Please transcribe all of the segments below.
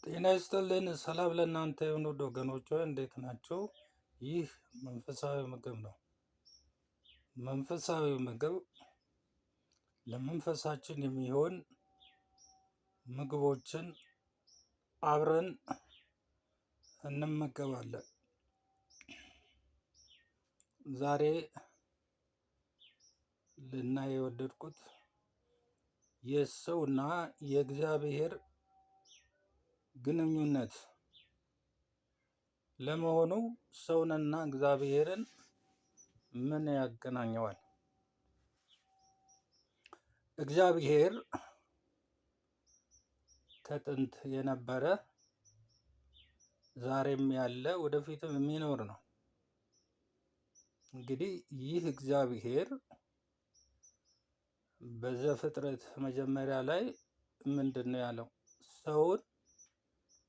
ጤና ይስጥልን። ሰላም ለእናንተ የሆኑ ወገኖች እንዴት ናቸው? ይህ መንፈሳዊ ምግብ ነው። መንፈሳዊ ምግብ ለመንፈሳችን የሚሆን ምግቦችን አብረን እንመገባለን። ዛሬ ልናይ የወደድኩት የሰውና የእግዚአብሔር ግንኙነት ለመሆኑ ሰውንና እግዚአብሔርን ምን ያገናኘዋል? እግዚአብሔር ከጥንት የነበረ ዛሬም ያለ ወደፊትም የሚኖር ነው። እንግዲህ ይህ እግዚአብሔር በዘፍጥረት መጀመሪያ ላይ ምንድን ነው ያለው? ሰውን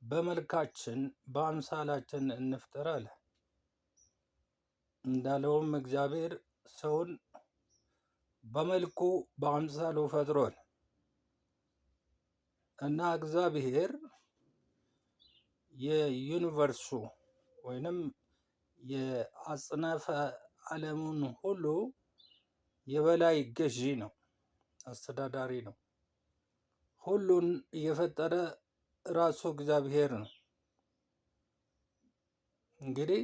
በመልካችን በአምሳላችን እንፍጠር አለ። እንዳለውም እግዚአብሔር ሰውን በመልኩ በአምሳሉ ፈጥሯል እና እግዚአብሔር የዩኒቨርሱ ወይንም የአጽናፈ ዓለሙን ሁሉ የበላይ ገዢ ነው፣ አስተዳዳሪ ነው። ሁሉን የፈጠረ ራሱ እግዚአብሔር ነው። እንግዲህ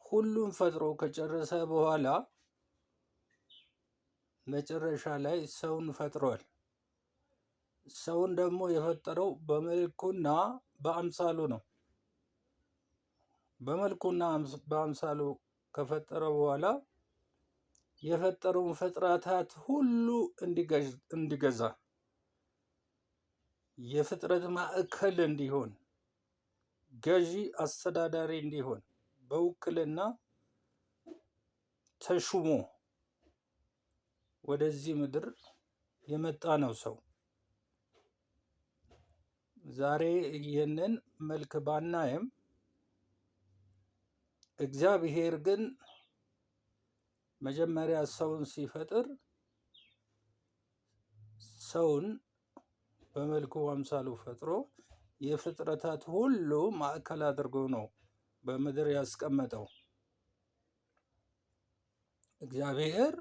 ሁሉን ፈጥሮ ከጨረሰ በኋላ መጨረሻ ላይ ሰውን ፈጥሯል። ሰውን ደግሞ የፈጠረው በመልኩና በአምሳሉ ነው። በመልኩና በአምሳሉ ከፈጠረ በኋላ የፈጠረውን ፍጥረታት ሁሉ እንዲገዛ፣ የፍጥረት ማዕከል እንዲሆን፣ ገዢ አስተዳዳሪ እንዲሆን በውክልና ተሹሞ ወደዚህ ምድር የመጣ ነው ሰው። ዛሬ ይህንን መልክ ባናይም እግዚአብሔር ግን መጀመሪያ ሰውን ሲፈጥር ሰውን በመልኩ አምሳሉ ፈጥሮ የፍጥረታት ሁሉ ማዕከል አድርጎ ነው በምድር ያስቀመጠው። እግዚአብሔር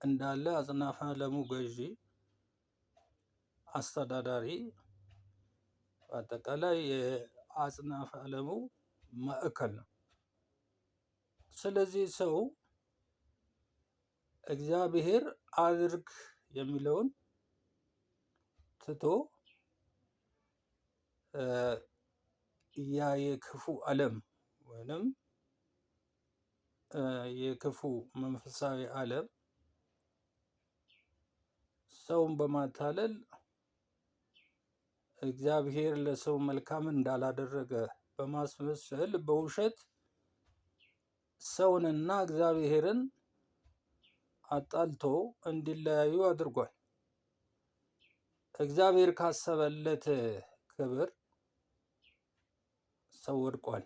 እንዳለ አጽናፈ ዓለሙ ገዢ አስተዳዳሪ፣ በአጠቃላይ የአጽናፈ ዓለሙ ማዕከል ነው። ስለዚህ ሰው እግዚአብሔር አድርግ የሚለውን ትቶ ያ የክፉ ዓለም ወይንም የክፉ መንፈሳዊ ዓለም ሰውን በማታለል እግዚአብሔር ለሰው መልካም እንዳላደረገ በማስመሰል በውሸት ሰውንና እግዚአብሔርን አጣልቶ እንዲለያዩ አድርጓል። እግዚአብሔር ካሰበለት ክብር ሰው ወድቋል።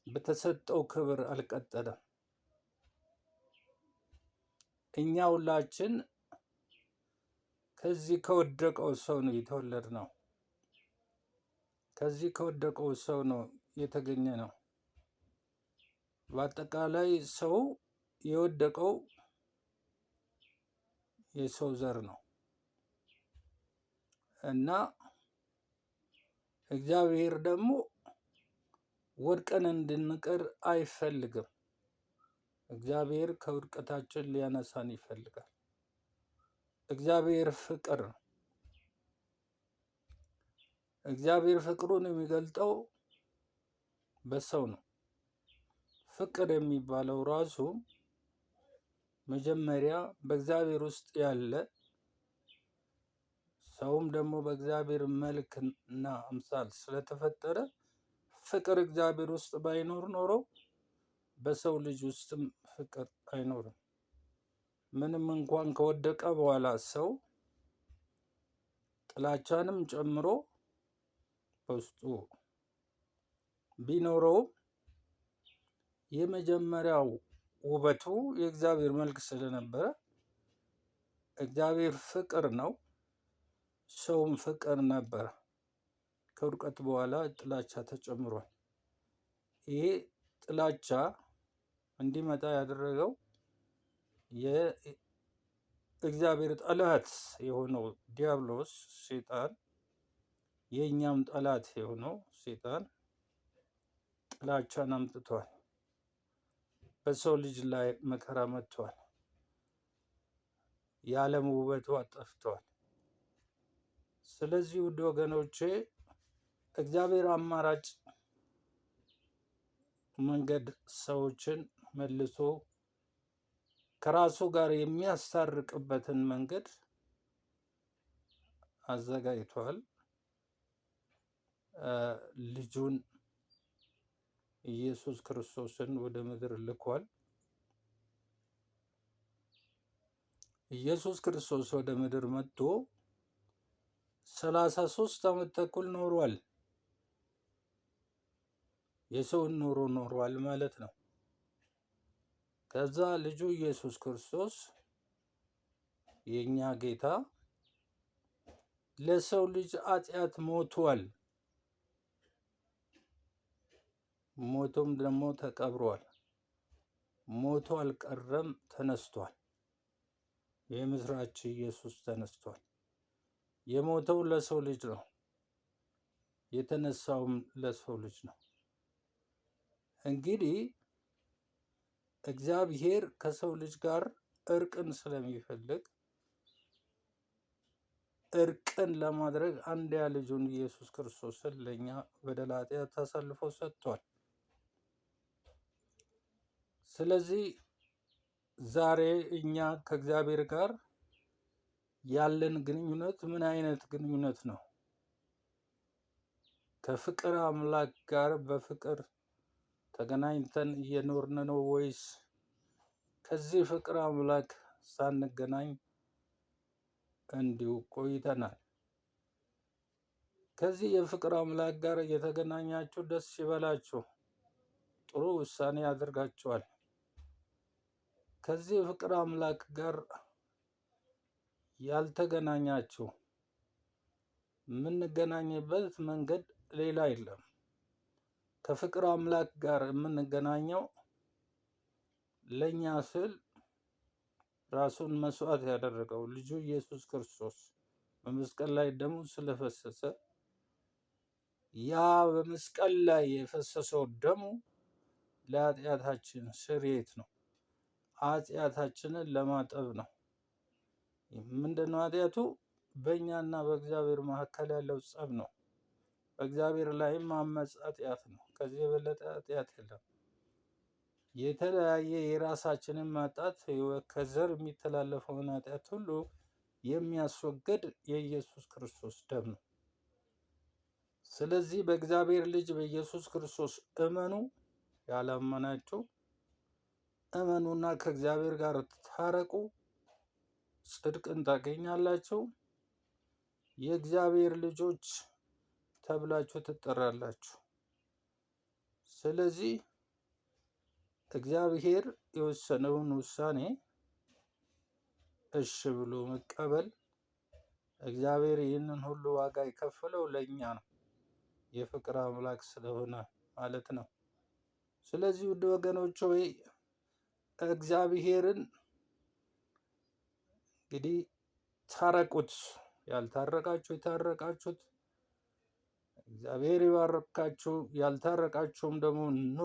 በተሰጠው ክብር አልቀጠለም። እኛ ሁላችን ከዚህ ከወደቀው ሰው ነው የተወለድነው። ከዚህ ከወደቀው ሰው ነው የተገኘ ነው። በአጠቃላይ ሰው የወደቀው የሰው ዘር ነው እና እግዚአብሔር ደግሞ ወድቀን እንድንቀር አይፈልግም። እግዚአብሔር ከውድቀታችን ሊያነሳን ይፈልጋል። እግዚአብሔር ፍቅር ነው። እግዚአብሔር ፍቅሩን የሚገልጠው በሰው ነው። ፍቅር የሚባለው ራሱ መጀመሪያ በእግዚአብሔር ውስጥ ያለ፣ ሰውም ደግሞ በእግዚአብሔር መልክና አምሳል ስለተፈጠረ ፍቅር እግዚአብሔር ውስጥ ባይኖር ኖሮ በሰው ልጅ ውስጥም ፍቅር አይኖርም። ምንም እንኳን ከወደቀ በኋላ ሰው ጥላቻንም ጨምሮ በውስጡ ቢኖረውም የመጀመሪያው ውበቱ የእግዚአብሔር መልክ ስለነበረ እግዚአብሔር ፍቅር ነው። ሰውም ፍቅር ነበረ። ከውድቀት በኋላ ጥላቻ ተጨምሯል። ይሄ ጥላቻ እንዲመጣ ያደረገው የእግዚአብሔር ጠላት የሆነው ዲያብሎስ ሰይጣን፣ የእኛም ጠላት የሆነው ሰይጣን ጥላቻን አምጥቷል። በሰው ልጅ ላይ መከራ መጥቷል። የዓለም ውበቷ ጠፍቷል። ስለዚህ ውድ ወገኖቼ እግዚአብሔር አማራጭ መንገድ ሰዎችን መልሶ ከራሱ ጋር የሚያስታርቅበትን መንገድ አዘጋጅቷል። ልጁን ኢየሱስ ክርስቶስን ወደ ምድር ልኳል። ኢየሱስ ክርስቶስ ወደ ምድር መጥቶ 33 ዓመት ተኩል ኖሯል። የሰውን ኑሮ ኖሯል ማለት ነው። ከዛ ልጁ ኢየሱስ ክርስቶስ የኛ ጌታ ለሰው ልጅ ኃጢአት ሞቷል። ሞቶም ደግሞ ተቀብሯል። ሞቶ አልቀረም፣ ተነስቷል። የምስራች ኢየሱስ ተነስቷል። የሞተው ለሰው ልጅ ነው፣ የተነሳውም ለሰው ልጅ ነው። እንግዲህ እግዚአብሔር ከሰው ልጅ ጋር እርቅን ስለሚፈልግ እርቅን ለማድረግ አንድያ ልጁን ኢየሱስ ክርስቶስን ለኛ በደል ኃጢአት አሳልፎ ሰጥቷል። ስለዚህ ዛሬ እኛ ከእግዚአብሔር ጋር ያለን ግንኙነት ምን አይነት ግንኙነት ነው? ከፍቅር አምላክ ጋር በፍቅር ተገናኝተን እየኖርን ነው ወይስ ከዚህ ፍቅር አምላክ ሳንገናኝ እንዲሁ ቆይተናል? ከዚህ የፍቅር አምላክ ጋር እየተገናኛችሁ ደስ ይበላችሁ፣ ጥሩ ውሳኔ አድርጋችኋል። ከዚህ የፍቅር አምላክ ጋር ያልተገናኛችሁ የምንገናኝበት መንገድ ሌላ የለም። ከፍቅር አምላክ ጋር የምንገናኘው ለኛ ስል ራሱን መስዋዕት ያደረገው ልጁ ኢየሱስ ክርስቶስ በመስቀል ላይ ደሙ ስለፈሰሰ፣ ያ በመስቀል ላይ የፈሰሰው ደሙ ለኃጢአታችን ስርየት ነው። ኃጢአታችንን ለማጠብ ነው። ምንድነው ኃጢአቱ? በእኛና በእግዚአብሔር መካከል ያለው ጸብ ነው። በእግዚአብሔር ላይም ማመፅ ኃጢአት ነው። ከዚህ የበለጠ ኃጢአት የለም። የተለያየ የራሳችንን ማጣት ከዘር የሚተላለፈውን ኃጢአት ሁሉ የሚያስወግድ የኢየሱስ ክርስቶስ ደም ነው። ስለዚህ በእግዚአብሔር ልጅ በኢየሱስ ክርስቶስ እመኑ። ያላመናችሁ እመኑና ከእግዚአብሔር ጋር ታረቁ፣ ጽድቅን ታገኛላችሁ፣ የእግዚአብሔር ልጆች ተብላችሁ ትጠራላችሁ። ስለዚህ እግዚአብሔር የወሰነውን ውሳኔ እሺ ብሎ መቀበል፣ እግዚአብሔር ይህንን ሁሉ ዋጋ የከፈለው ለእኛ ነው፣ የፍቅር አምላክ ስለሆነ ማለት ነው። ስለዚህ ውድ ወገኖች ሆይ እግዚአብሔርን እንግዲህ ታረቁት። ያልታረቃችሁ የታረቃችሁት እግዚአብሔር ይባርካችሁ። ያልታረቃችሁም ደግሞ ኑ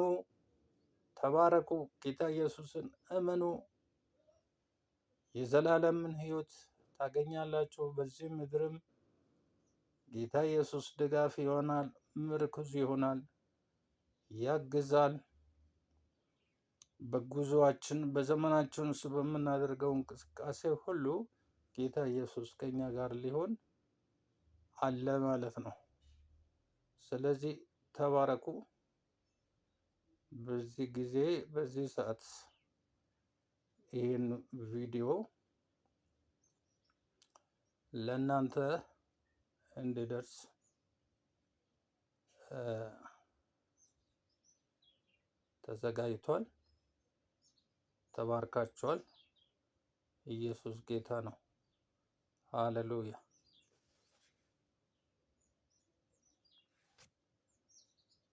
ተባረኩ። ጌታ ኢየሱስን እመኑ። የዘላለምን ሕይወት ታገኛላችሁ። በዚህ ምድርም ጌታ ኢየሱስ ድጋፍ ይሆናል፣ ምርኩዝ ይሆናል፣ ያግዛል። በጉዞአችን በዘመናችን ውስጥ በምናደርገው እንቅስቃሴ ሁሉ ጌታ ኢየሱስ ከኛ ጋር ሊሆን አለ ማለት ነው። ስለዚህ ተባረኩ። በዚህ ጊዜ በዚህ ሰዓት ይህን ቪዲዮ ለእናንተ እንዲደርስ ተዘጋጅቷል። ተባርካችኋል። ኢየሱስ ጌታ ነው። ሃሌሉያ